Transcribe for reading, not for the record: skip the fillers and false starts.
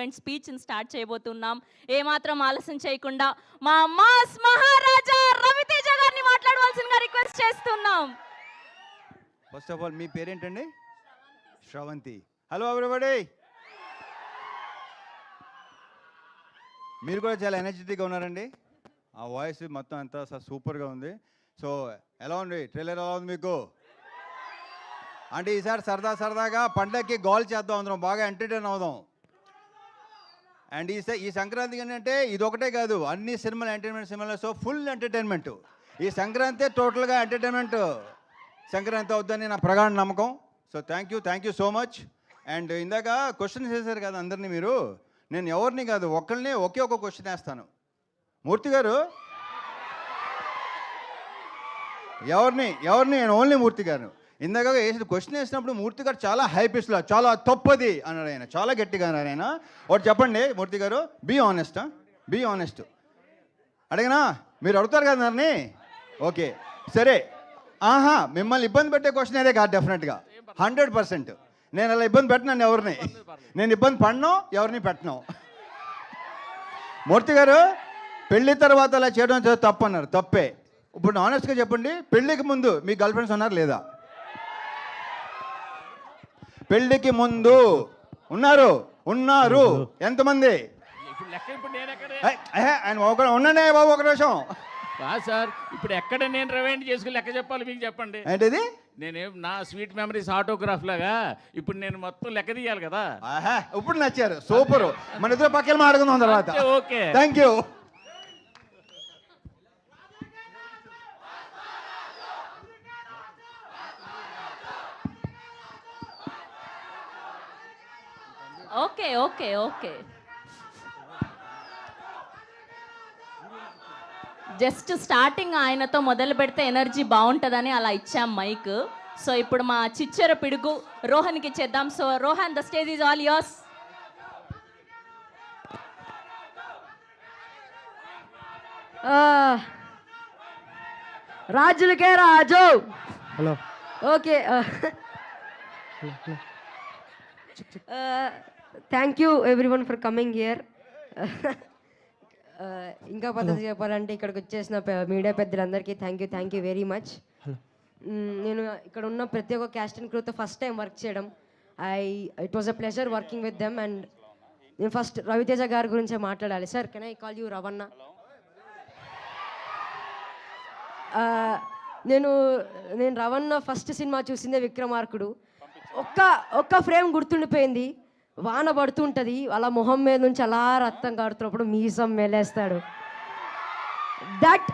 Event స్పీచ్ని start చేయబోతున్నాం. ఏమాత్రం ఆలస్యం చేయకుండా మా మాస్ మహారాజా రవితేజ గారిని మాట్లాడవలసిందిగా రిక్వెస్ట్ చేస్తున్నాం. ఫస్ట్ ఆఫ్ ఆల్ మీ పేరేంటండి? శ్రవంతి. Hello everybody. మీరు కూడా చాలా ఎనర్జెటిక్గా ఉన్నారండి. ఆ వాయిస్ మొత్తం అంతా సూపర్గా ఉంది. సో ఎలా ఉంది ట్రైలర్? ఎలా ఉంది మీకు? అంటే ఈసారి సరదాగా పండగకి గోల్ చేద్దాం, అందరం బాగా ఎంటర్టైన్ అవుదాం. అండ్ ఈ సంక్రాంతి ఏంటంటే ఇది ఒకటే కాదు, అన్ని సినిమాలు ఎంటర్టైన్మెంట్ సినిమాలు. So full entertainment. ఈ సంక్రాంతి టోటల్గా ఎంటర్టైన్మెంట్ సంక్రాంతి అవుద్దని నా ప్రగాఢ నమ్మకం. So thank you so much. And ఇందాక క్వశ్చన్ చేశారు కదా అందరినీ మీరు. నేను ఎవరిని కాదు, ఒక్కరిని ఒకే ఒక క్వశ్చన్ వేస్తాను. మూర్తి గారు ఎవరిని నేను ఓన్లీ మూర్తి గారు. ఇందాక వేసిన క్వశ్చన్ వేసినప్పుడు మూర్తి గారు చాలా హై పిచ్లో చాలా తప్పది అన్నాడు ఆయన, చాలా గట్టిగా అన్నాడు ఆయన. ఒకటి చెప్పండి మూర్తి గారు, బీ ఆనెస్ట్. అడిగినా మీరు అడుగుతారు కదా నన్ను. ఓకే సరే. మిమ్మల్ని ఇబ్బంది పెట్టే క్వశ్చన్ అదే కాదు డెఫినెట్గా 100%. నేను అలా ఇబ్బంది పెట్టినాను ఎవరిని, నేను ఇబ్బంది పడినో ఎవరిని పెట్టను. మూర్తి గారు పెళ్లి తర్వాత అలా చేయడం తప్పు అన్నారు. తప్పే. ఇప్పుడు ఆనెస్ట్గా చెప్పండి, పెళ్ళికి ముందు మీ గర్ల్ ఫ్రెండ్స్ ఉన్నారు లేదా? పెళ్ళికి ముందు ఉన్నారు ఎంతమంది? ఆయన ఉండండి బాబు ఒక నిమిషం. సార్ ఇప్పుడు ఎక్కడ నేను రివైండ్ చేసుకుని లెక్క చెప్పాలి మీకు చెప్పండి. ఏంటిది? నేనేం నా స్వీట్ మెమరీస్ ఆటోగ్రాఫ్ లాగా ఇప్పుడు నేను మొత్తం లెక్క తీయాలి కదా. ఇప్పుడు నచ్చారు, సూపర్. మన ఇద్దరు పక్కన మాట్లాడుకుందాం తర్వాత. Okay thank you. Okay. Just starting ఆయనతో మొదలు పెడితే ఎనర్జీ బాగుంటుందని అలా ఇచ్చాం మైక్. సో ఇప్పుడు మా చిచ్చర పిడుగు రోహన్కి ఇచ్చేద్దాం. So Rohan, the stage is all yours. రాజులకే రాజు. Hello. Okay. Thank you everyone for coming here. ఇంకా పద్ధతి చెప్పాలంటే ఇక్కడికి వచ్చేసిన మీడియా పెద్దలందరికీ థ్యాంక్ యూ వెరీ మచ్. నేను ఇక్కడ ఉన్న ప్రతి ఒక్క క్యాస్ట్ అండ్ క్రూతో ఫస్ట్ టైం వర్క్ చేయడం. It was a pleasure working with them. And నేను ఫస్ట్ రవితేజ గారి గురించే మాట్లాడాలి. Sir, can I call you Ravana? నేను రవణ ఫస్ట్ సినిమా చూసిందే విక్రమార్కుడు. ఒక్క ఫ్రేమ్ గుర్తుండిపోయింది. వాన పడుతుంటుంది, అలా మొహం మీద నుంచి అలా రక్తం కారుతున్నప్పుడు మీసం మెలేస్తాడు. దట్